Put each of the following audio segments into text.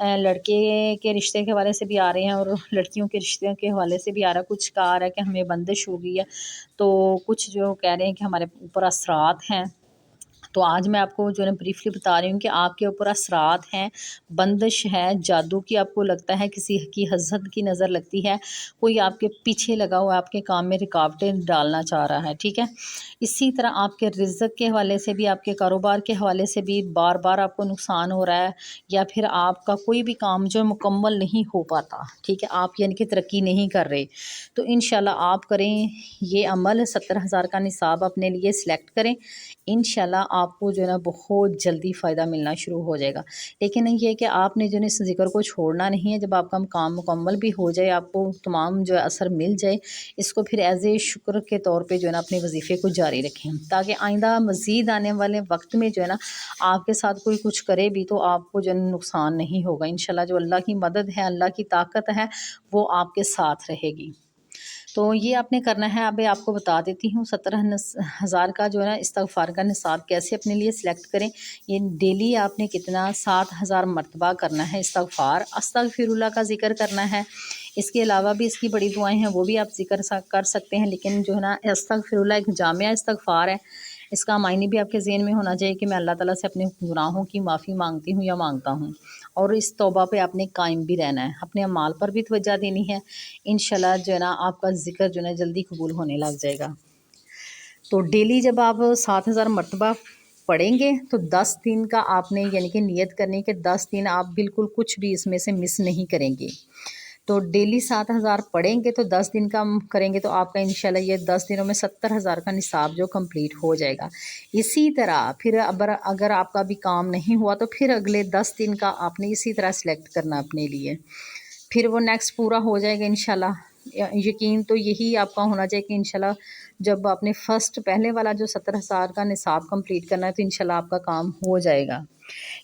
لڑکے کے رشتے کے حوالے سے بھی آ رہے ہیں اور لڑکیوں کے رشتے کے حوالے سے بھی آ رہا ہے. کچھ کا آ رہا ہے کہ ہمیں بندش ہو گئی ہے، تو کچھ جو کہہ رہے ہیں کہ ہمارے اوپر اثرات ہیں. تو آج میں آپ کو جو ہے بریفلی بتا رہی ہوں کہ آپ کے اوپر اثرات ہیں، بندش ہے، جادو کی آپ کو لگتا ہے، کسی کی حسد کی نظر لگتی ہے، کوئی آپ کے پیچھے لگا ہوا آپ کے کام میں رکاوٹیں ڈالنا چاہ رہا ہے. ٹھیک ہے، اسی طرح آپ کے رزق کے حوالے سے بھی، آپ کے کاروبار کے حوالے سے بھی بار بار آپ کو نقصان ہو رہا ہے، یا پھر آپ کا کوئی بھی کام جو مکمل نہیں ہو پاتا. ٹھیک ہے، آپ یعنی کہ ترقی نہیں کر رہے. تو انشاءاللہ آپ کریں یہ عمل، 70,000 کا نصاب اپنے لیے سلیکٹ کریں. انشاءاللہ آپ کو جو ہے نا بہت جلدی فائدہ ملنا شروع ہو جائے گا. لیکن یہ کہ آپ نے جو ہے اس ذکر کو چھوڑنا نہیں ہے. جب آپ کا کام مکمل بھی ہو جائے، آپ کو تمام جو ہے اثر مل جائے، اس کو پھر ایز اے شکر کے طور پہ جو ہے نا اپنے وظیفے کو جاری رکھیں، تاکہ آئندہ مزید آنے والے وقت میں جو ہے نا آپ کے ساتھ کوئی کچھ کرے بھی تو آپ کو جو ہے نقصان نہیں ہوگا. انشاءاللہ جو اللہ کی مدد ہے، اللہ کی طاقت ہے، وہ آپ کے ساتھ رہے گی. تو یہ آپ نے کرنا ہے. اب آپ کو بتا دیتی ہوں 17,000 کا جو ہے نا استغفار کا نصاب کیسے اپنے لیے سلیکٹ کریں. یہ ڈیلی آپ نے کتنا 7,000 مرتبہ کرنا ہے استغفار، استغفر اللہ کا ذکر کرنا ہے. اس کے علاوہ بھی اس کی بڑی دعائیں ہیں، وہ بھی آپ ذکر کر سکتے ہیں. لیکن جو ہے نا استغفر اللہ ایک جامعہ استغفار ہے. اس کا معنی بھی آپ کے ذہن میں ہونا چاہیے کہ میں اللہ تعالیٰ سے اپنے گناہوں کی معافی مانگتی ہوں یا مانگتا ہوں، اور اس توبہ پہ آپ نے قائم بھی رہنا ہے، اپنے اعمال پر بھی توجہ دینی ہے. انشاءاللہ جو ہے نا آپ کا ذکر جو ہے نا جلدی قبول ہونے لگ جائے گا. تو ڈیلی جب آپ 7,000 مرتبہ پڑھیں گے تو 10 دن کا آپ نے یعنی کہ نیت کرنی کہ 10 دن آپ بالکل کچھ بھی اس میں سے مس نہیں کریں گے. تو ڈیلی 7,000 پڑھیں گے تو 10 دن کا کریں گے تو آپ کا انشاءاللہ یہ 10 دنوں میں 70,000 کا نصاب جو کمپلیٹ ہو جائے گا. اسی طرح پھر اگر آپ کا بھی کام نہیں ہوا تو پھر اگلے 10 دن کا آپ نے اسی طرح سلیکٹ کرنا اپنے لیے، پھر وہ نیکسٹ پورا ہو جائے گا انشاءاللہ. یقین تو یہی آپ کا ہونا چاہیے کہ انشاءاللہ جب آپ نے پہلے والا جو 70,000 کا نصاب کمپلیٹ کرنا ہے تو انشاءاللہ آپ کا کام ہو جائے گا.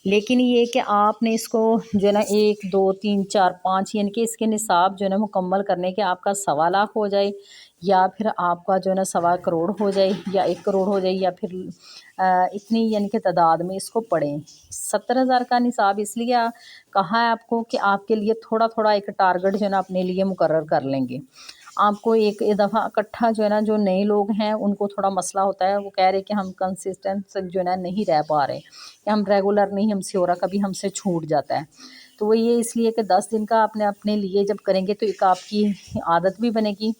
لیکن یہ کہ آپ نے اس کو جو ہے نا 1 2 3 4 5 یعنی کہ اس کے نصاب جو ہے نا مکمل کرنے کے آپ کا 1.25 ہو جائے، یا پھر آپ کا جو ہے نا 1.25 کروڑ ہو جائے، یا 1 کروڑ ہو جائے، یا پھر اتنی یعنی کہ تعداد میں اس کو پڑھیں. 70,000 کا نصاب اس لیے کہا ہے آپ کو کہ آپ کے لیے تھوڑا تھوڑا ایک ٹارگٹ جو ہے نا اپنے لیے مقرر کر لیں گے. آپ کو ایک دفعہ اکٹھا جو ہے نا جو نئے لوگ ہیں ان کو تھوڑا مسئلہ ہوتا ہے، وہ کہہ رہے کہ ہم کنسسٹنٹ جو ہے نا نہیں رہ پا رہے، کہ ہم ریگولر نہیں، ہم سے ہو رہا، کبھی ہم سے چھوٹ جاتا ہے. تو وہ یہ اس لیے کہ 10 دن کا آپ نے اپنے لیے جب کریں گے تو ایک آپ کی عادت بھی بنے گی،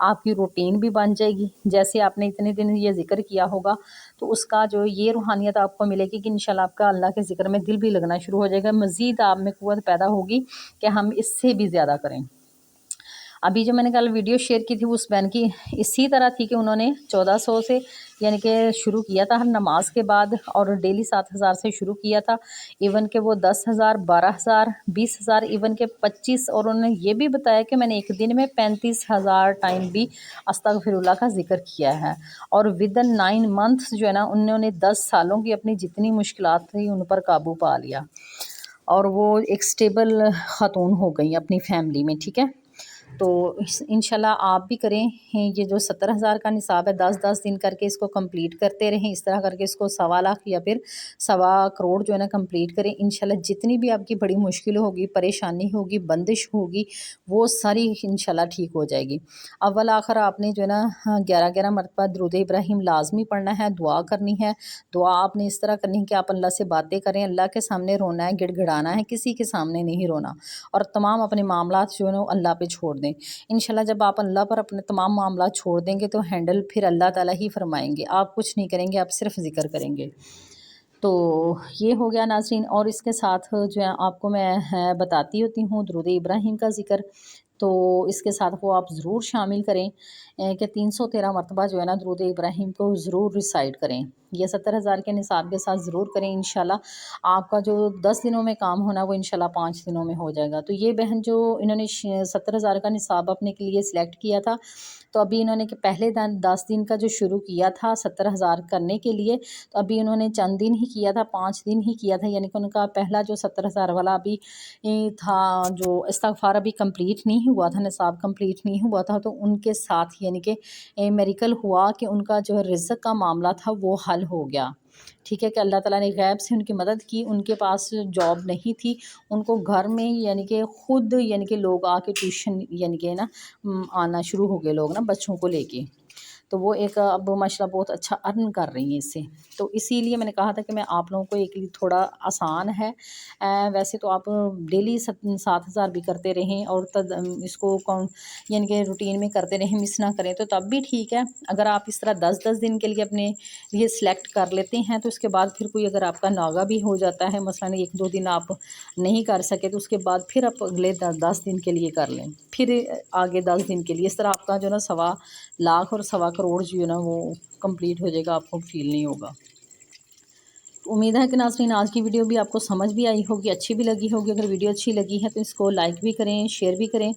آپ کی روٹین بھی بن جائے گی. جیسے آپ نے اتنے دن یہ ذکر کیا ہوگا تو اس کا جو یہ روحانیت آپ کو ملے گی کہ انشاءاللہ آپ کا اللہ کے ذکر میں دل بھی لگنا شروع ہو جائے گا. مزید آپ میں قوت پیدا ہوگی کہ ہم اس سے بھی زیادہ کریں. ابھی جو میں نے کل ویڈیو شیئر کی تھی اس بہن کی اسی طرح تھی کہ انہوں نے 1400 سے یعنی کہ شروع کیا تھا ہر نماز کے بعد، اور ڈیلی 7,000 سے شروع کیا تھا. ایون کہ وہ 10,000 12,000 20,000 ایون کہ 25، اور انہوں نے یہ بھی بتایا کہ میں نے ایک دن میں 35,000 ٹائم بھی استغفر اللہ کا ذکر کیا ہے. اور ودن 9 منتھس جو ہے نا انہوں نے 10 سالوں کی اپنی جتنی مشکلات تھیں ان پر قابو پا لیا، اور وہ ایک سٹیبل خاتون ہو گئی اپنی فیملی میں. ٹھیک ہے، تو انشاءاللہ آپ بھی کریں. یہ جو 70,000 کا نصاب ہے 10 دن کر کے اس کو کمپلیٹ کرتے رہیں، اس طرح کر کے اس کو 1.25 یا پھر 1.25 کروڑ جو ہے نا کمپلیٹ کریں. انشاءاللہ جتنی بھی آپ کی بڑی مشکل ہوگی، پریشانی ہوگی، بندش ہوگی، وہ ساری انشاءاللہ ٹھیک ہو جائے گی. اول آخر آپ نے جو ہے نا 11 مرتبہ درود ابراہیم لازمی پڑھنا ہے، دعا کرنی ہے. دعا آپ نے اس طرح کرنی ہے کہ آپ اللہ سے باتیں کریں، اللہ کے سامنے رونا ہے، گڑ گڑانا ہے، کسی کے سامنے نہیں رونا، اور تمام اپنے معاملات جو ہے نا اللہ پہ چھوڑ دیں. انشاءاللہ جب آپ اللہ پر اپنے تمام معاملات چھوڑ دیں گے تو ہینڈل پھر اللہ تعالیٰ ہی فرمائیں گے. آپ کچھ نہیں کریں گے، آپ صرف ذکر کریں گے. تو یہ ہو گیا ناظرین. اور اس کے ساتھ جو ہے آپ کو میں بتاتی ہوتی ہوں درود ابراہیم کا ذکر، تو اس کے ساتھ وہ آپ ضرور شامل کریں کہ 313 مرتبہ جو ہے نا درود ابراہیم کو ضرور ریسائٹ کریں. یہ 70,000 کے نصاب کے ساتھ ضرور کریں. انشاءاللہ آپ کا جو 10 دنوں میں کام ہونا وہ انشاءاللہ 5 دنوں میں ہو جائے گا. تو یہ بہن جو انہوں نے 70,000 کا نصاب اپنے کے لیے سلیکٹ کیا تھا، تو ابھی انہوں نے کہ پہلے 10 دن کا جو شروع کیا تھا 70,000 کرنے کے لیے، تو ابھی انہوں نے چند دن ہی کیا تھا، 5 دن ہی کیا تھا. یعنی کہ ان کا پہلا جو 70,000 والا ابھی تھا، جو استغفار ابھی کمپلیٹ نہیں ہوا تھا، نصاب کمپلیٹ نہیں ہوا تھا. تو ان کے ساتھ یعنی کہ میریکل ہوا کہ ان کا جو رزق کا معاملہ تھا وہ حل ہو گیا. ٹھیک ہے کہ اللہ تعالیٰ نے غیب سے ان کی مدد کی. ان کے پاس جاب نہیں تھی, ان کو گھر میں یعنی کہ خود یعنی کہ لوگ آ کے ٹیوشن یعنی کہ نا آنا شروع ہو گئے لوگ نا بچوں کو لے کے. تو وہ ایک اب ماشاء اللہ بہت اچھا ارن کر رہی ہیں اس سے. تو اسی لیے میں نے کہا تھا کہ میں آپ لوگوں کو ایک تھوڑا آسان ہے. ویسے تو آپ ڈیلی 7,000 بھی کرتے رہیں اور اس کو یعنی کہ روٹین میں کرتے رہیں, مس نہ کریں تو تب بھی ٹھیک ہے. اگر آپ اس طرح 10 دن کے لیے اپنے لیے سلیکٹ کر لیتے ہیں تو اس کے بعد پھر کوئی اگر آپ کا ناغہ بھی ہو جاتا ہے, مثلاً 1-2 دن آپ نہیں کر سکے, تو اس کے بعد پھر آپ اگلے 10 دن کے لیے کر لیں, پھر آگے 10 دن کے لیے. اس طرح آپ کا جو نا 1.25 لاکھ اور 1.25 کروڑ جو ہے نا وہ کمپلیٹ ہو جائے گا, آپ کو فیل نہیں ہوگا. امید ہے کہ ناظرین آج کی ویڈیو بھی آپ کو سمجھ بھی آئی ہوگی, اچھی بھی لگی ہوگی. اگر ویڈیو اچھی لگی ہے تو اس کو لائک بھی کریں, شیئر بھی کریں.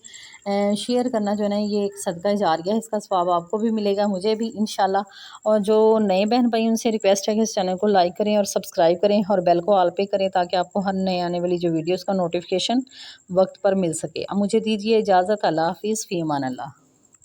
شیئر کرنا جو ہے نا یہ ایک صدقہ جاریہ ہے, اس کا ثواب آپ کو بھی ملے گا, مجھے بھی انشاءاللہ. اور جو نئے بہن بھائی ان سے ریکویسٹ ہے کہ اس چینل کو لائک کریں اور سبسکرائب کریں اور بیل کو آل پہ کریں تاکہ آپ کو ہر نئے آنے والی جو ویڈیوز کا نوٹیفیکیشن وقت پر مل سکے. اب مجھے دیجیے اجازت. اللہ حافظ, فی امان اللہ.